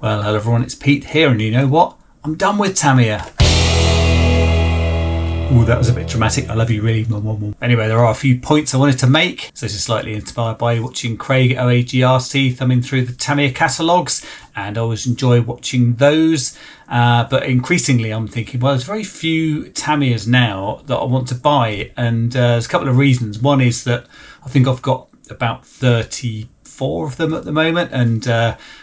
Well, hello everyone, it's Pete here, and you know what? I'm done with Tamiya. Ooh, that was a bit dramatic. I love you really. Anyway, there are a few points I wanted to make. So this is slightly inspired by watching Craig at RC thumbing through the Tamiya catalogues, and I always enjoy watching those. But increasingly I'm thinking, well, there's very few Tamiyas now that I want to buy, and there's a couple of reasons. One is that I think I've got about 34 of them at the moment, and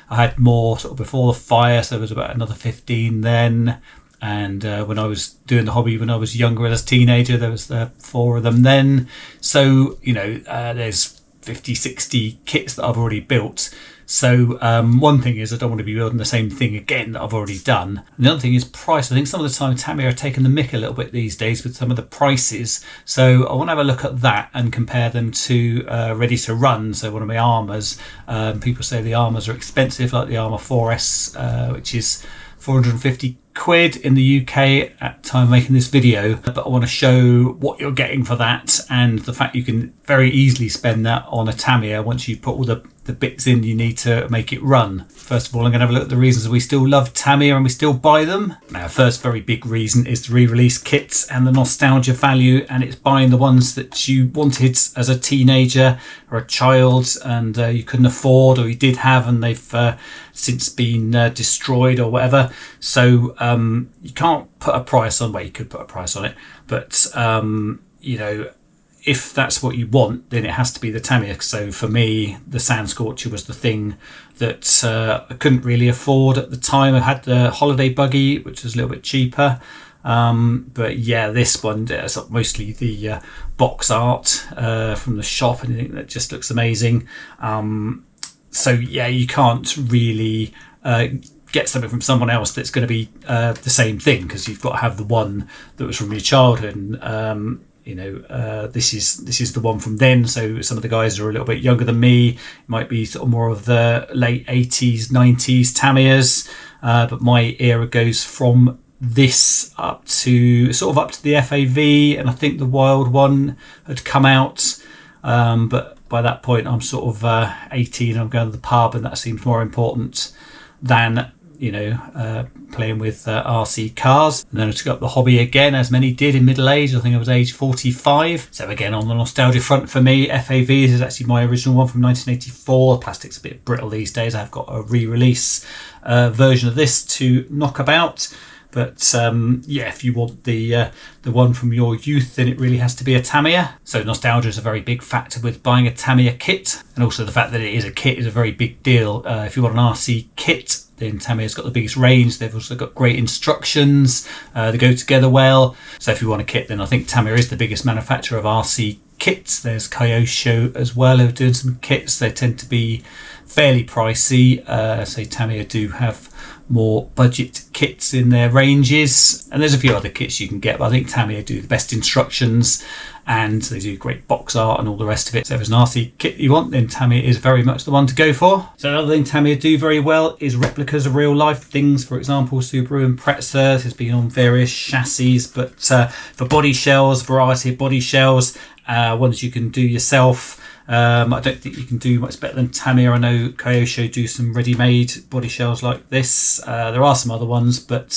I had more sort of before the fire, so there was about another 15 then. And when I was doing the hobby when I was younger as a teenager, there was 4 of them then. So, you know, there's 50, 60 kits that I've already built. So one thing is I don't want to be building the same thing again that I've already done. And the other thing is price. I think some of the time Tamiya are taking the mick a little bit these days with some of the prices. So I want to have a look at that and compare them to Ready to Run. So one of my Armours. People say the Armours are expensive, like the Armour 4S, which is 450 quid in the UK at the time of making this video, but I want to show what you're getting for that, and the fact you can very easily spend that on a Tamiya once you put all the bits in you need to make it run. First of all, I'm going to have a look at the reasons we still love Tamiya and we still buy them. Now, first very big reason is the re-release kits and the nostalgia value, and it's buying the ones that you wanted as a teenager or a child and you couldn't afford, or you did have and they've since been destroyed or whatever. So you can't put a price on, well, you could put a price on it, but you know, if that's what you want, then it has to be the Tamiya. So for me, the Sand Scorcher was the thing that I couldn't really afford at the time. I had the holiday buggy, which was a little bit cheaper. But yeah, this one is mostly the box art from the shop, and I think that just looks amazing. So yeah, you can't really get something from someone else that's going to be the same thing, because you've got to have the one that was from your childhood. And you know, this is the one from then. So some of the guys are a little bit younger than me. It might be sort of more of the late 80s, 90s Tamiyas, but my era goes from this up to the FAV, and I think the Wild one had come out, but by that point I'm sort of 18. I'm going to the pub, and that seems more important than, you know, playing with RC cars. And then I took up the hobby again, as many did in middle age. I think I was age 45. So again, on the nostalgia front for me, FAVs is actually my original one from 1984. Plastic's a bit brittle these days. I've got a re-release version of this to knock about. But yeah, if you want the one from your youth, then it really has to be a Tamiya. So nostalgia is a very big factor with buying a Tamiya kit, and also the fact that it is a kit is a very big deal. If you want an RC kit, then Tamiya's got the biggest range. They've also got great instructions. They go together well. So if you want a kit, then I think Tamiya is the biggest manufacturer of RC kits. There's Kyosho as well, who are doing some kits. They tend to be fairly pricey. So Tamiya do have more budget kits in their ranges, and there's a few other kits you can get, but I think Tamiya do the best instructions, and they do great box art and all the rest of it. So if it's an RC kit you want, then Tamiya is very much the one to go for. So another thing Tamiya do very well is replicas of real life things. For example, Subaru Impreza has been on various chassis, but for body shells, variety of body shells, ones you can do yourself. I don't think you can do much better than Tamiya. I know Kyosho do some ready-made body shells like this. There are some other ones, but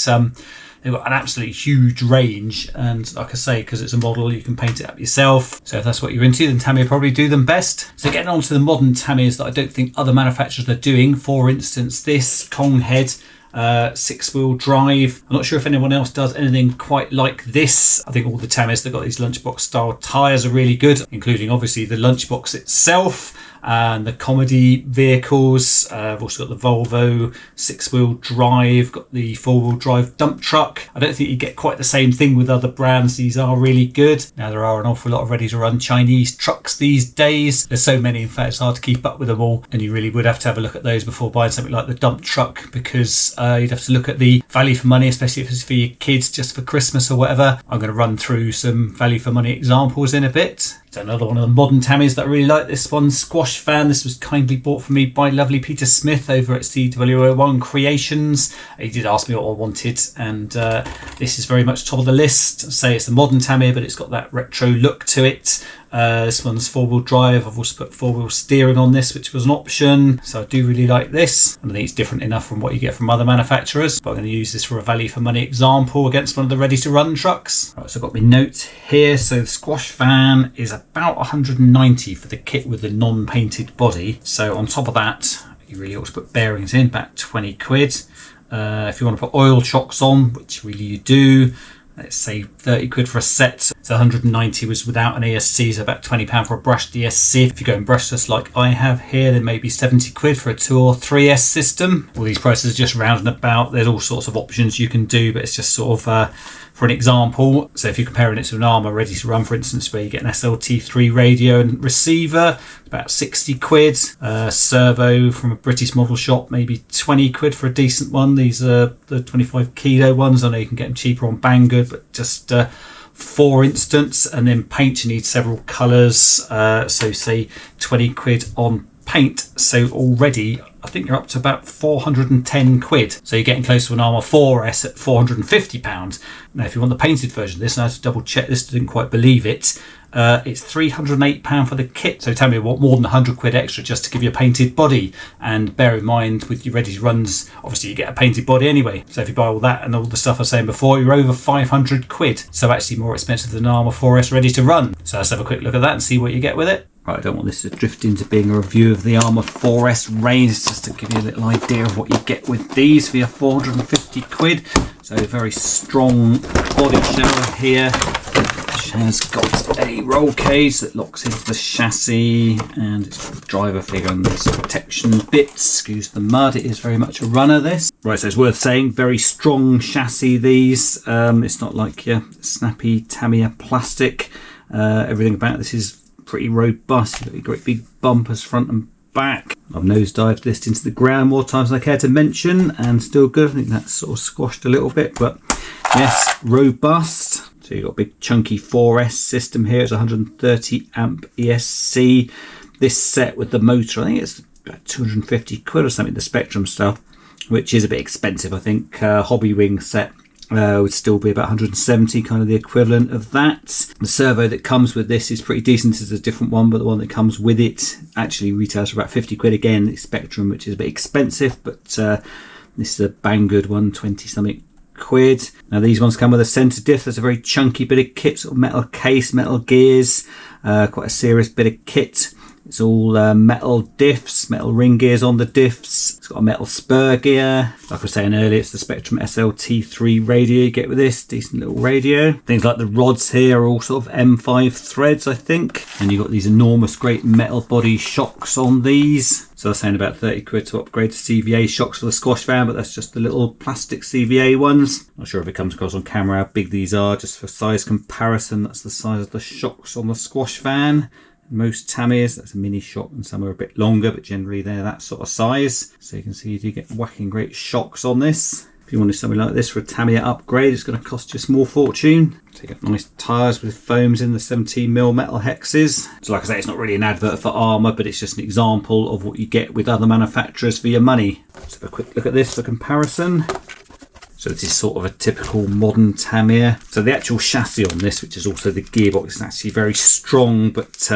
they've got an absolutely huge range, and like I say, because it's a model, you can paint it up yourself. So if that's what you're into, then Tamiya probably do them best. So getting on to the modern Tamiyas that I don't think other manufacturers are doing. For instance, this Kong head, 6-wheel drive. I'm not sure if anyone else does anything quite like this. I think all the Tamiyas that got these lunchbox style tyres are really good, including obviously the lunchbox itself and the comedy vehicles. I've also got the Volvo 6-wheel drive, got the 4-wheel drive dump truck. I don't think you get quite the same thing with other brands. These are really good. Now, there are an awful lot of ready to run Chinese trucks these days. There's so many, in fact, it's hard to keep up with them all, and you really would have to have a look at those before buying something like the dump truck, because you'd have to look at the value for money, especially if it's for your kids just for Christmas or whatever. I'm going to run through some value for money examples in a bit. It's Another one of the modern Tammys that I really like, this one, Squash Fan. This was kindly bought for me by lovely Peter Smith over at CW01 Creations. He did ask me what I wanted, and this is very much top of the list. Say it's the modern Tammy, but it's got that retro look to it. This one's 4-wheel drive. I've also put 4-wheel steering on this, which was an option, so I do really like this. I think it's different enough from what you get from other manufacturers, but I'm going to use this for a value for money example against one of the ready to run trucks. Right, so I've got my notes here. So the Squash Fan is about 190 for the kit with the non-painted body. So on top of that, you really ought to put bearings in, about 20 quid. If you want to put oil chocks on, which really you do, let's say 30 quid for a set. So 190 was without an ESC, so about £20 for a brushed ESC. If you go in brushless like I have here, then maybe 70 quid for a 2 or 3S system. All these prices are just round and about. There's all sorts of options you can do, but it's just sort of for an example. So if you're comparing it to an Armour ready to run, for instance, where you get an SLT3 radio and receiver, about 60 quid. Servo from a British model shop, maybe 20 quid for a decent one. These are the 25 kilo ones. I know you can get them cheaper on Banggood, but just for instance. And then paint, you need several colours. So say 20 quid on paint. So already I think you're up to about 410 quid. So you're getting close to an Armour 4S at £450. Now if you want the painted version of this, and I had to double check this, didn't quite believe it, it's £308 for the kit. So tell me what, more than 100 quid extra just to give you a painted body. And bear in mind, with your ready to runs, obviously you get a painted body anyway. So if you buy all that and all the stuff I was saying before, you're over 500 quid. So actually more expensive than Armour 4S ready to run. So let's have a quick look at that and see what you get with it. Right, I don't want this to drift into being a review of the Armour 4S range, just to give you a little idea of what you get with these for your 450 quid. So a very strong body shell here, which has got a roll cage that locks into the chassis, and it's got the driver figure and these protection bits. Excuse the mud, it is very much a runner, this. Right, so it's worth saying, very strong chassis these. It's not like your snappy Tamiya plastic. Everything about this is pretty robust. You've got your great big bumpers front and back. I've nosedived this into the ground more times than I care to mention, and still good. I think that's sort of squashed a little bit, but yes, robust. So you've got a big chunky 4S system here. It's 130 amp ESC. This set with the motor, I think it's about 250 quid or something, the Spectrum stuff, which is a bit expensive. I think Hobby Wing set would still be about 170, kind of the equivalent of that. The servo that comes with this is pretty decent. It's a different one, but the one that comes with it actually retails for about 50 quid again. The Spectrum, which is a bit expensive, but this is a Banggood one, 20 something quid. Now these ones come with a centre diff. That's a very chunky bit of kit, sort of metal case, metal gears, quite a serious bit of kit. It's all metal diffs, metal ring gears on the diffs. It's got a metal spur gear. Like I was saying earlier, it's the Spectrum SLT3 radio you get with this. Decent little radio. Things like the rods here are all sort of M5 threads, I think. And you've got these enormous great metal body shocks on these. So I was saying about 30 quid to upgrade to CVA shocks for the Squash Fan, but that's just the little plastic CVA ones. Not sure if it comes across on camera how big these are, just for size comparison. That's the size of the shocks on the Squash Fan. Most Tammys, that's a mini shock, and some are a bit longer, but generally they're that sort of size. So you can see you do get whacking great shocks on this. If you wanted something like this for a Tamiya upgrade, it's going to cost you a small fortune. So you get nice tyres with foams in the 17mm metal hexes. So like I say, it's not really an advert for Armour, but it's just an example of what you get with other manufacturers for your money. Let's have a quick look at this for comparison. So this is sort of a typical modern Tamiya. So the actual chassis on this, which is also the gearbox, is actually very strong, but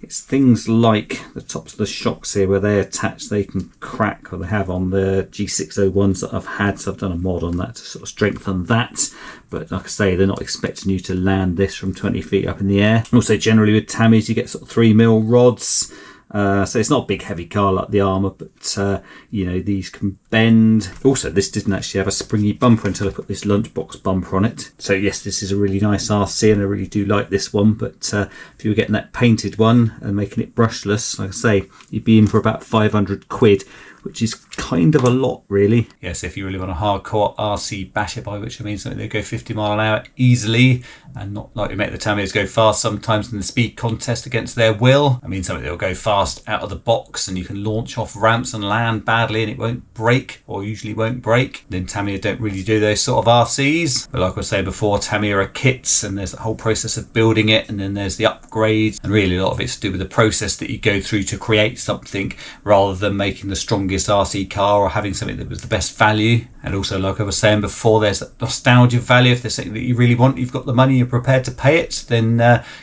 it's things like the tops of the shocks here where they attach, they can crack, or they have on the G601s that I've had. So I've done a mod on that to sort of strengthen that. But like I say, they're not expecting you to land this from 20 feet up in the air. Also generally with Tammys, you get sort of 3mm rods. So it's not a big heavy car like the Armour, but you know, these can bend. Also, this didn't actually have a springy bumper until I put this lunchbox bumper on it. So yes, this is a really nice RC, and I really do like this one, but if you were getting that painted one and making it brushless, like I say, you'd be in for about 500 quid, which is kind of a lot, really. Yes, if you really want a hardcore RC basher, by which I mean something that go 50 mile an hour easily, and not like we make the Tamiyas go fast sometimes in the speed contest against their will. I mean something that will go fast out of the box and you can launch off ramps and land badly and it won't break, or usually won't break. Then Tamiya don't really do those sort of RCs. But like I was saying before, Tamiya are kits, and there's a whole process of building it, and then there's the upgrades, and really a lot of it's to do with the process that you go through to create something, rather than making the strongest RC car or having something that was the best value. And also, like I was saying before, there's that nostalgia value. If there's something that you really want, you've got the money, you're prepared to pay it, then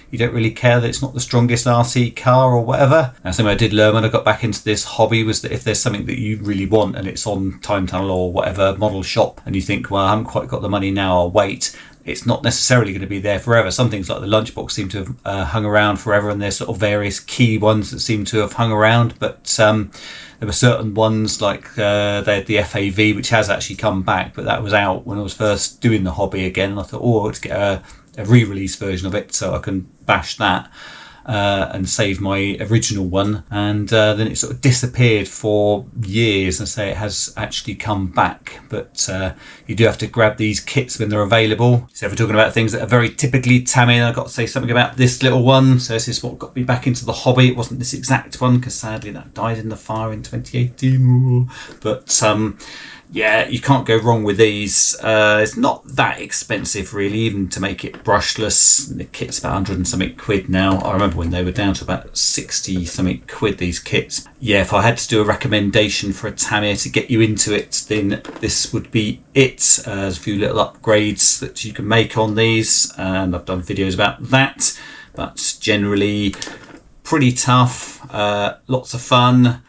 you don't really care that it's not the strongest RC car or whatever. And something I did learn when I got back into this hobby was that if there's something that you really want and it's on Time Tunnel or whatever model shop, and you think, well, I haven't quite got the money now, I'll wait, it's not necessarily going to be there forever. Some things like the lunchbox seem to have hung around forever, and there's sort of various key ones that seem to have hung around, but there were certain ones like they had the FAV, which has actually come back, but that was out when I was first doing the hobby again, and I thought, oh, let's get a re-release version of it so I can bash that and save my original one. And then it sort of disappeared for years, and say it has actually come back, but you do have to grab these kits when they're available. So if we're talking about things that are very typically Tamiya, I've got to say something about this little one. So this is what got me back into the hobby. It wasn't this exact one, because sadly that died in the fire in 2018, but yeah, you can't go wrong with these. It's not that expensive really, even to make it brushless. The kit's about 100 and something quid now. I remember when they were down to about 60 something quid, these kits. Yeah, if I had to do a recommendation for a Tamiya to get you into it, then this would be it. There's a few little upgrades that you can make on these, and I've done videos about that, but generally pretty tough, lots of fun.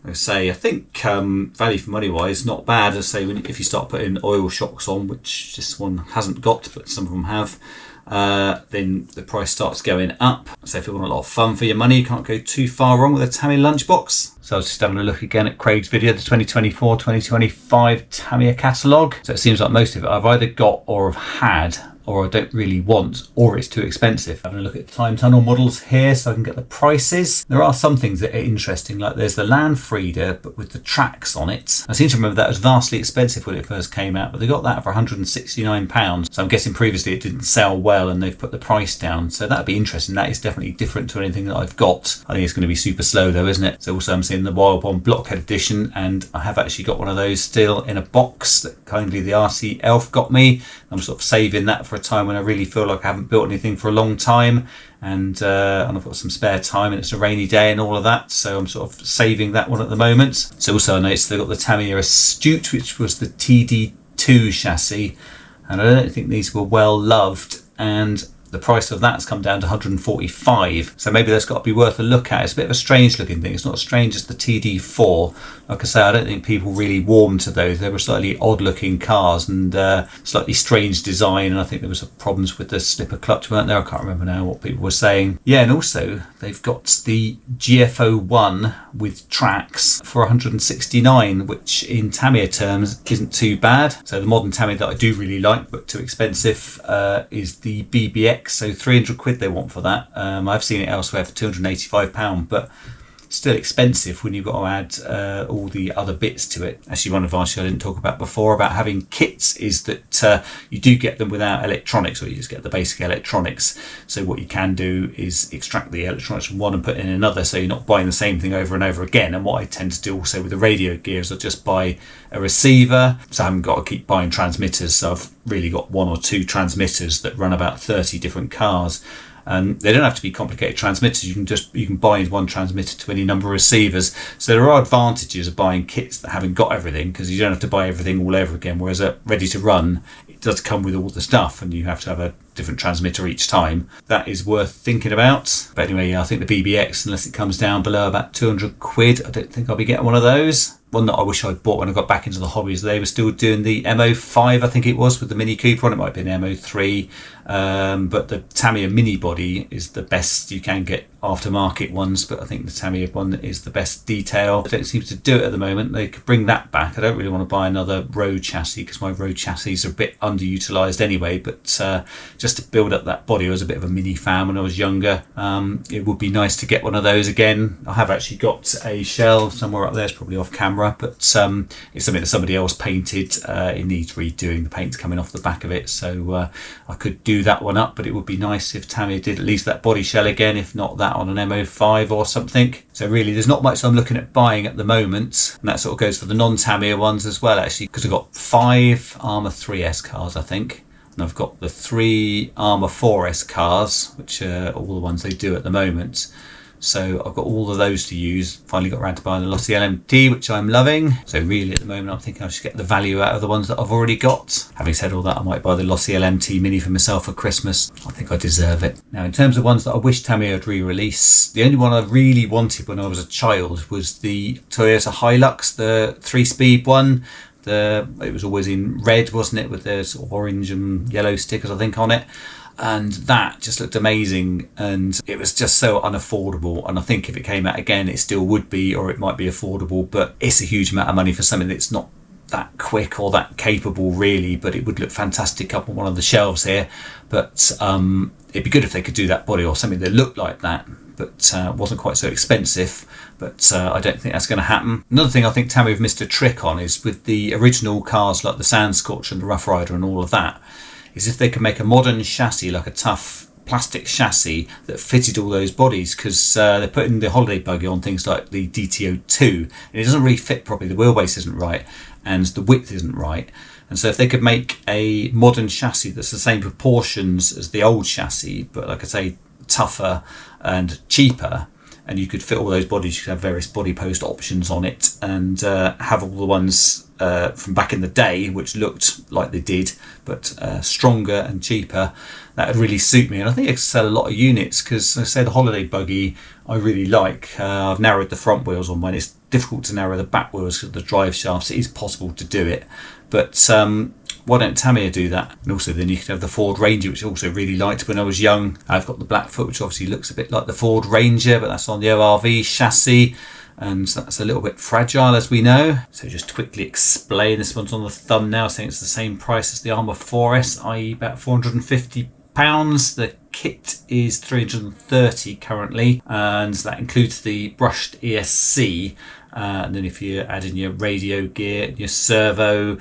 I think value for money wise, not bad. As I say, if you start putting oil shocks on, which this one hasn't got, but some of them have, then the price starts going up. So if you want a lot of fun for your money, you can't go too far wrong with a Tamiya lunchbox. So I was just having a look again at Craig's video, the 2024-2025 Tamiya catalogue. So it seems like most of it I've either got or have had, or I don't really want, or it's too expensive. Having a look at Time Tunnel models here so I can get the prices. There are some things that are interesting, like there's the Land Freeder, but with the tracks on it. I seem to remember that was vastly expensive when it first came out, but they got that for £169. So I'm guessing previously it didn't sell well and they've put the price down. So that'd be interesting. That is definitely different to anything that I've got. I think it's going to be super slow though, isn't it? So also I'm seeing the Wild One Blockhead Edition, and I have actually got one of those still in a box that kindly the RC Elf got me. I'm sort of saving that for a time when I really feel like I haven't built anything for a long time, and I've got some spare time and it's a rainy day and all of that, so I'm sort of saving that one at the moment. So also I noticed they've got the Tamiya Astute, which was the TD2 chassis, and I don't think these were well loved, and the price of that's come down to 145, so maybe that's got to be worth a look at. It's a bit of a strange looking thing. It's not as strange as the TD4. Like I say, I don't think people really warmed to those. They were slightly odd looking cars and slightly strange design, and I think there was problems with the slipper clutch, weren't there? I can't remember now what people were saying. Yeah, and also they've got the GFO1 with tracks for 169, which in Tamiya terms isn't too bad. So the modern Tamiya that I do really like but too expensive is the BBX. So 300 quid they want for that. I've seen it elsewhere for £285, but still expensive when you've got to add all the other bits to it. Actually, one advantage I didn't talk about before about having kits is that you do get them without electronics, or you just get the basic electronics. So what you can do is extract the electronics from one and put in another, so you're not buying the same thing over and over again. And what I tend to do also with the radio gear is I just buy a receiver, so I haven't got to keep buying transmitters. So I've really got one or two transmitters that run about 30 different cars. They don't have to be complicated transmitters. You can buy one transmitter to any number of receivers. So there are advantages of buying kits that haven't got everything, because you don't have to buy everything all over again. Whereas a ready to run, it does come with all the stuff, and you have to have a different transmitter each time. That is worth thinking about. But anyway, yeah, I think the BBX, unless it comes down below about 200 quid, I don't think I'll be getting one of those. One that I wish I'd bought when I got back into the hobbies, they were still doing the MO5, I think it was, with the Mini Cooper on. It might have been MO3, but the Tamiya Mini Body is the best you can get aftermarket ones, but I think the Tamiya one is the best detail. I don't seem to do it at the moment. They could bring that back. I don't really want to buy another road chassis, because my road chassis are a bit underutilised anyway, but just just to build up that body. I was a bit of a mini fan when I was younger. It would be nice to get one of those again. I have actually got a shell somewhere up there, it's probably off camera, but it's something that somebody else painted. It needs redoing, the paint's coming off the back of it, so I could do that one up, but it would be nice if Tamiya did at least that body shell again, if not that on an MO5 or something. So really there's not much I'm looking at buying at the moment, and that sort of goes for the non-Tamiya ones as well, actually, because I've got 5 Armour 3S cars, I think, and I've got the 3 Armour 4S cars, which are all the ones they do at the moment. So I've got all of those to use. Finally got around to buying the Lossy LMT, which I'm loving. So really at the moment I'm thinking I should get the value out of the ones that I've already got. Having said all that, I might buy the Lossy LMT Mini for myself for Christmas. I think I deserve it. Now in terms of ones that I wish Tamiya would re-release, the only one I really wanted when I was a child was the Toyota Hilux, the 3-speed one. It was always in red, wasn't it, with the sort of orange and yellow stickers I think on it. And that just looked amazing, and it was just so unaffordable, and I think if it came out again it still would be, or it might be affordable, but it's a huge amount of money for something that's not that quick or that capable really, but it would look fantastic up on one of the shelves here. But it'd be good if they could do that body or something that looked like that, but wasn't quite so expensive. But I don't think that's going to happen. Another thing I think Tamiya have missed a trick on is with the original cars like the Sandscorcher and the Rough Rider and all of that, is if they could make a modern chassis, like a tough plastic chassis that fitted all those bodies, because they're putting the holiday buggy on things like the DTO2 and it doesn't really fit properly. The wheelbase isn't right and the width isn't right, and so if they could make a modern chassis that's the same proportions as the old chassis, but like I say, tougher and cheaper, and you could fit all those bodies, you could have various body post options on it, and have all the ones from back in the day which looked like they did, but stronger and cheaper. That would really suit me, and I think I could sell a lot of units, because I say the holiday buggy I really like. I've narrowed the front wheels on mine. It's difficult to narrow the back wheels because of the drive shafts. It is possible to do it, but why don't Tamiya do that? And also then you could have the Ford Ranger, which I also really liked when I was young. I've got the Blackfoot, which obviously looks a bit like the Ford Ranger, but that's on the ORV chassis, and that's a little bit fragile, as we know. So just to quickly explain, this one's on the thumbnail saying it's the same price as the Armour 4S, i.e. about £450. The kit is £330 currently, and that includes the brushed ESC, and then if you add in your radio gear, your servo,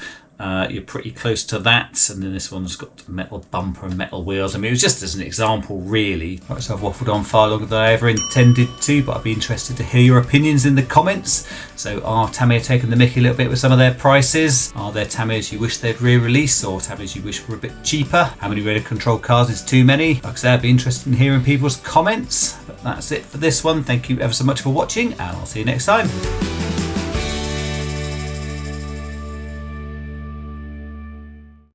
you're pretty close to that. And then this one's got metal bumper and metal wheels. I mean, it was just as an example really. Right, so I've waffled on far longer than I ever intended to, but I'd be interested to hear your opinions in the comments. So are Tamiya taking the mickey a little bit with some of their prices? Are there Tamiyas you wish they'd re-release, or Tamiyas you wish were a bit cheaper? How many radio control cars is too many? Like I say, I'd be interested in hearing people's comments. But that's it for this one. Thank you ever so much for watching, and I'll see you next time.